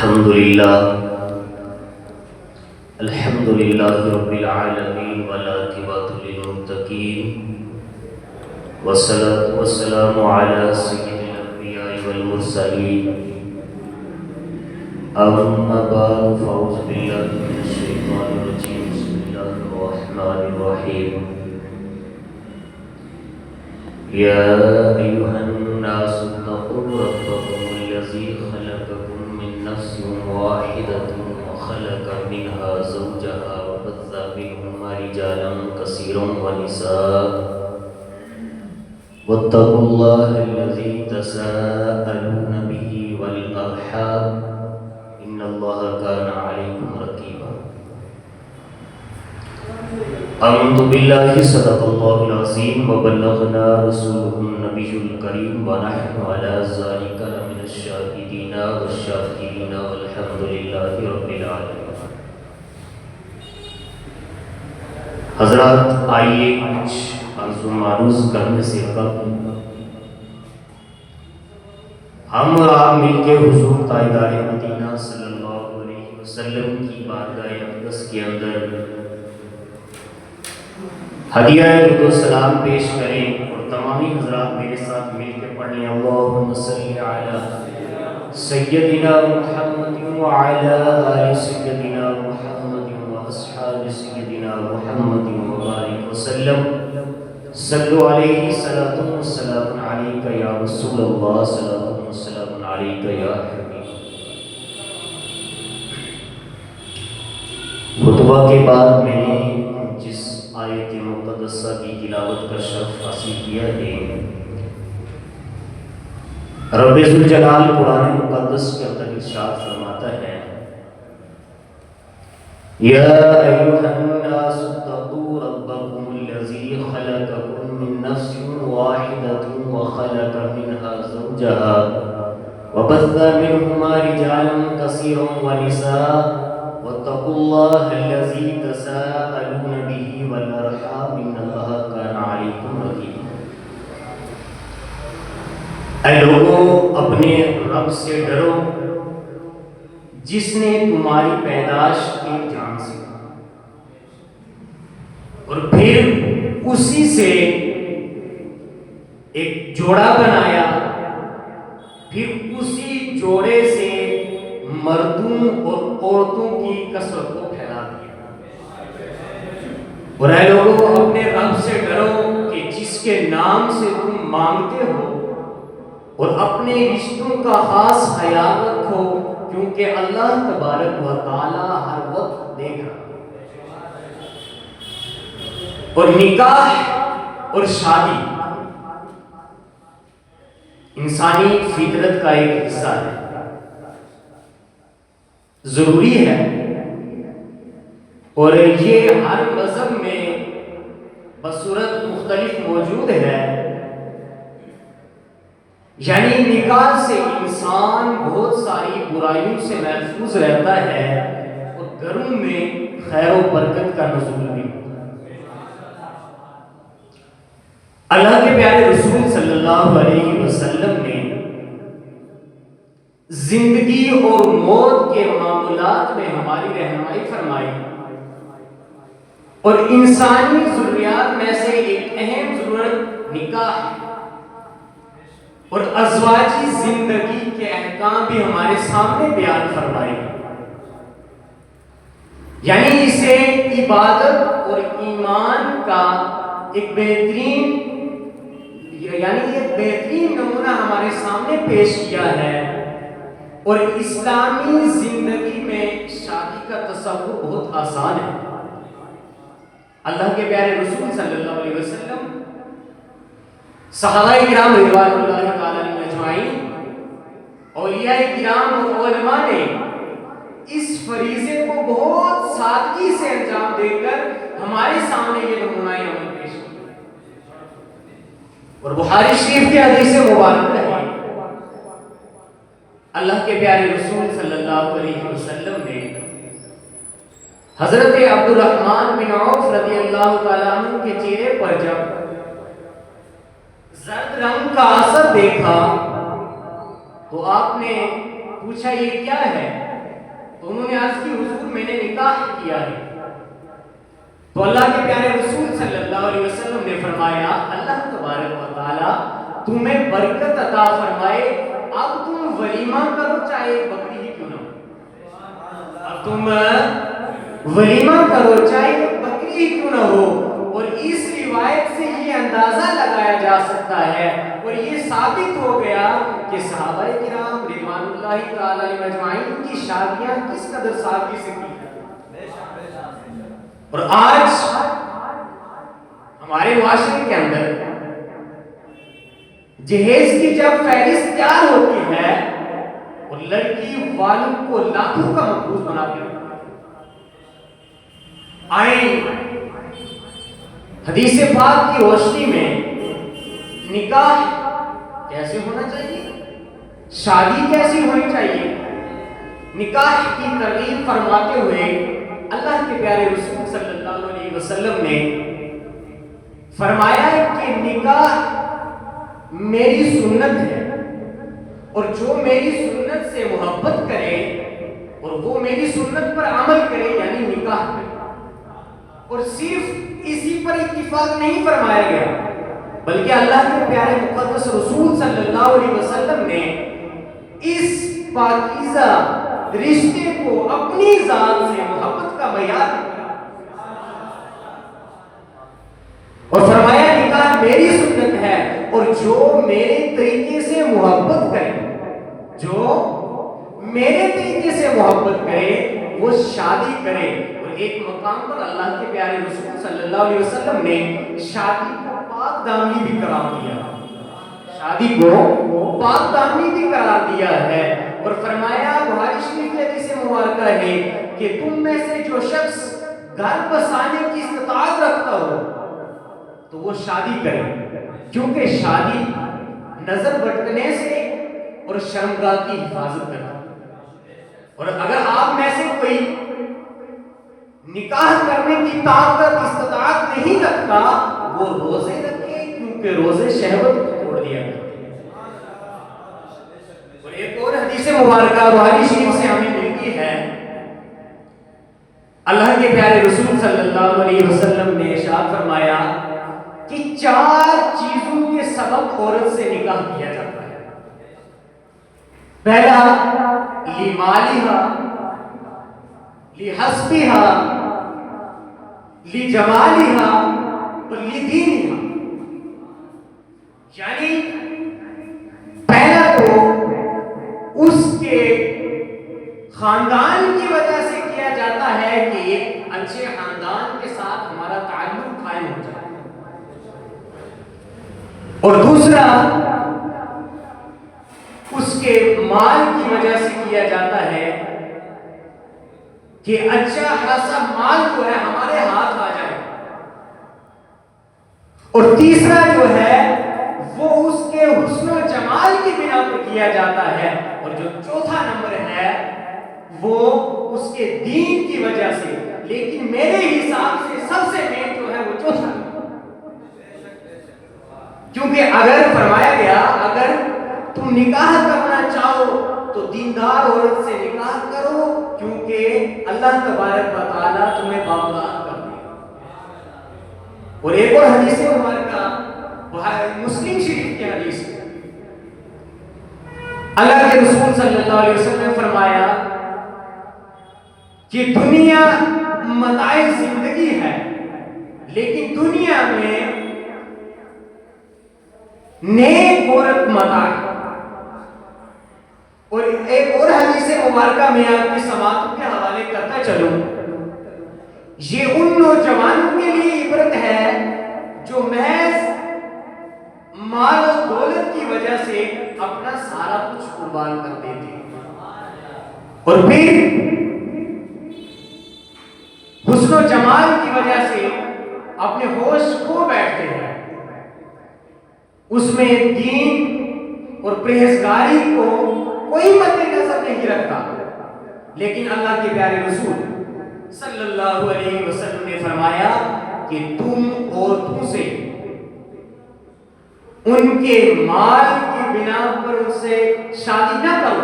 الحمد لله رب العالمين والعاقبة للمتقين والصلاة والسلام على سيد الأنبياء والمرسلين أما بعد فأعوذ بالله من الشيطان الرجيم بسم الله الرحمن الرحيم يا أيها الناس اتقوا ربكم الذي خلقكم من نفس واحدة وخلق منها زوجها وبث منهما رجالا كثيرا ونساء واتقوا الله الذي تساءلون به والأرحام إن الله كان عليكم رقيبا أعوذ بالله صدق الله العظيم وبلغنا رسوله النبي الكريم ونحن على ذلك لمن الشاهدين والشاكرين والحمد لله رب العالمين. حضرات آئیے کچھ عرض و معروض کرنے سے قبل ہم اور آپ مل کے حضور تاجدار مدینہ صلی اللہ علیہ وسلم کی بارگاہ اقدس کے اندر ہدیہ درود و سلام پیش کریں اور تمامی حضرات میرے ساتھ مل کے پڑھیں اللہم صلی علی سیدنا محمد وعلی آل سیدنا محمد واصحاب سیدنا محمد وبارک وسلم صلو علیہ صلاۃ و سلام علیک یا رسول اللہ صلاۃ و سلام علیک یا حبیب. خطبہ کے بعد میں نے جس آیت مقدسہ کی تلاوت کا شرف حاصل کیا ہے، رب ذوالجلال قرآن مقدس کے اندر ارشاد فرماتا ہے یا ایھا الناس اتقوا ربکم الذی خلقکم من نفس واحدۃ وخلق منها زوجها وبث منهما رجالا کثیرا ونساء واتقوا الله الذي تساءلون به والأرحام إن الله كان عليكم رقيبا. اے لوگوں، اپنے رب سے ڈرو جس نے تمہاری پیدائش کی جان سے اور پھر اسی سے ایک جوڑا بنایا، پھر اسی جوڑے سے مردوں اور عورتوں کی کثرت کو پھیلا دیا. اور اے لوگوں، اپنے رب سے ڈرو کہ جس کے نام سے تم مانگتے ہو، اور اپنے رشتوں کا خاص خیال رکھو کیونکہ اللہ تبارک و تعالی ہر وقت دیکھ رہا ہے. اور نکاح اور شادی انسانی فطرت کا ایک حصہ ہے، ضروری ہے، اور یہ ہر مذہب میں بصورت مختلف موجود ہے. یعنی نکاح سے انسان بہت ساری برائیوں سے محفوظ رہتا ہے اور گھروں میں خیر و برکت کا نزول بھی ہوتا ہے. اللہ کے پیارے رسول صلی اللہ علیہ وسلم نے زندگی اور موت کے معاملات میں ہماری رہنمائی فرمائی، اور انسانی ضروریات میں سے ایک اہم ضرورت نکاح ہے، اور ازواجی زندگی کے احکام بھی ہمارے سامنے بیان فرمائے. یعنی اسے عبادت اور ایمان کا ایک بہترین نمونہ ہمارے سامنے پیش کیا ہے. اور اسلامی زندگی میں شادی کا تصور بہت آسان ہے. اللہ کے پیارے رسول صلی اللہ علیہ وسلم، صحابہ کرام رضوان اللہ تعالی علیہم اجمعین، اولیاء کرام اور علماء نے اس فریضے کو بہت سادگی سے انجام دے کر ہمارے سامنے یہ نمونہ عمل پیش کیا. اور بخاری شریف کے حدیث مبارک ہے، اللہ کے پیارے رسول صلی اللہ علیہ وسلم نے حضرت عبد الرحمن بن عوف رضی اللہ تعالیٰ عنہ کے چہرے پر جب زرد رنگ کا اثر دیکھا تو آپ نے پوچھا یہ کیا ہے؟ تو انہوں نے عرض کی حضور میں نے نکاح کیا ہے۔ تو اللہ کے پیارے رسول صلی اللہ علیہ وسلم نے فرمایا اللہ تبارک و تعالی تمہیں برکت عطا فرمائے، اب تم ولیمہ کرو چاہے بکری ہی کیوں نہ ہو، اب تم ولیمہ کرو چاہے بکری ہی کیوں نہ ہو۔ اور اس روایت سے یہ اندازہ لگایا جا سکتا ہے اور یہ ثابت ہو گیا کہ صحابہ کرام رضوان اللہ تعالی علیہم اجمعین کی شادیاں کس قدر سادگی سے کی۔ اور آج ہمارے معاشرے کے اندر جہیز کی جب فہرست تیار ہوتی ہے اور لڑکی والوں کو لاکھوں کا مقبوض بناتے ہیں، آئیں حدیث پاک کی روشنی میں نکاح کیسے ہونا چاہیے، شادی کیسی ہونی چاہیے، نکاح کی ترغیب فرماتے ہوئے اللہ کے پیارے رسول صلی اللہ علیہ وسلم نے فرمایا کہ نکاح میری سنت ہے اور جو میری سنت سے محبت کرے اور وہ میری سنت پر عمل کرے یعنی نکاح کرے۔ اور صرف اسی پر اتفاق نہیں فرمایا گیا بلکہ اللہ کے پیارے مقدس رسول صلی اللہ علیہ وسلم نے اس پاکیزہ رشتے کو اپنی ذات سے محبت کا بیان کیا اور فرمایا نکاح میری سنت ہے اور جو میرے طریقے سے محبت کرے، جو میرے طریقے سے محبت کرے وہ شادی کرے۔ اور ایک مقام پر اللہ کے پیارے رسول صلی اللہ علیہ وسلم نے شادی کو پاک دامنی بھی قرار دیا، شادی کو پاک دامنی بھی قرار دیا ہے اور فرمایا بخاری شریف کی حدیث مبارکہ ہے کہ تم میں سے جو شخص گھر بسانے کی استطاعت رکھتا ہو تو وہ شادی کرے، کیونکہ شادی نظر بھٹکنے سے اور شرمگاہ کی حفاظت کرتا ہے۔ اور اگر آپ میں سے کوئی نکاح کرنے کی طاقت استطاعت نہیں رکھتا وہ روزے رکھے، کیونکہ روزے شہوت کو توڑ دیا کرتے ہیں۔ اور ایک اور حدیث مبارکہ بخاری شریف سے ہمیں ملتی ہے، اللہ کے پیارے رسول صلی اللہ علیہ وسلم نے ارشاد فرمایا کہ 4 چیزوں کے سبب عورت سے نکاح کیا جاتا ہے۔ پہلا لمالہا، لحسبہا، لجمالہا اور لدینہا، یعنی پہلا تو اس کے خاندان کی وجہ سے کیا جاتا ہے کہ ایک اچھے خاندان کے ساتھ ہمارا تعلق قائم ہو جائے، اور دوسرا اس کے مال کی وجہ سے کیا جاتا ہے کہ اچھا خاصا مال جو ہے ہمارے ہاتھ آ جائے، اور تیسرا جو ہے وہ اس کے حسن و جمال کی بنا پر کیا جاتا ہے، اور جو چوتھا نمبر ہے وہ اس کے دین کی وجہ سے۔ لیکن میرے حساب سے سب سے مین جو ہے وہ چوتھا نمبر، کیونکہ اگر فرمایا گیا اگر تم نکاح کرنا چاہو تو دیندار عورت سے نکاح کرو، کیونکہ اللہ تبارک و تعالیٰ تمہیں بااولاد کر دے گا۔ اور ایک اور حدیث مبارکہ مسلم شریف کی حدیث، اللہ کے رسول صلی اللہ علیہ وسلم نے فرمایا کہ دنیا متاع زندگی ہے، لیکن دنیا میں نیک عورت متاع ہے۔ اور ایک اور حدیث مبارکہ میں آپ کی سماعتوں کے حوالے کرتا چلوں، یہ ان نوجوانوں کے لیے عبرت ہے جو محض مال و دولت کی وجہ سے اپنا سارا کچھ قربان کر دیتے ہیں اور پھر حسن و جمال کی وجہ سے اپنے ہوش کھو بیٹھتے ہیں، اس میں دین اور پرہیزگاری کو کوئی مد نظر نہیں رکھتا۔ لیکن اللہ کے پیارے رسول صلی اللہ علیہ وسلم نے فرمایا کہ تم عورتوں سے ان کے مال کی بنا پر ان سے شادی نہ کرو،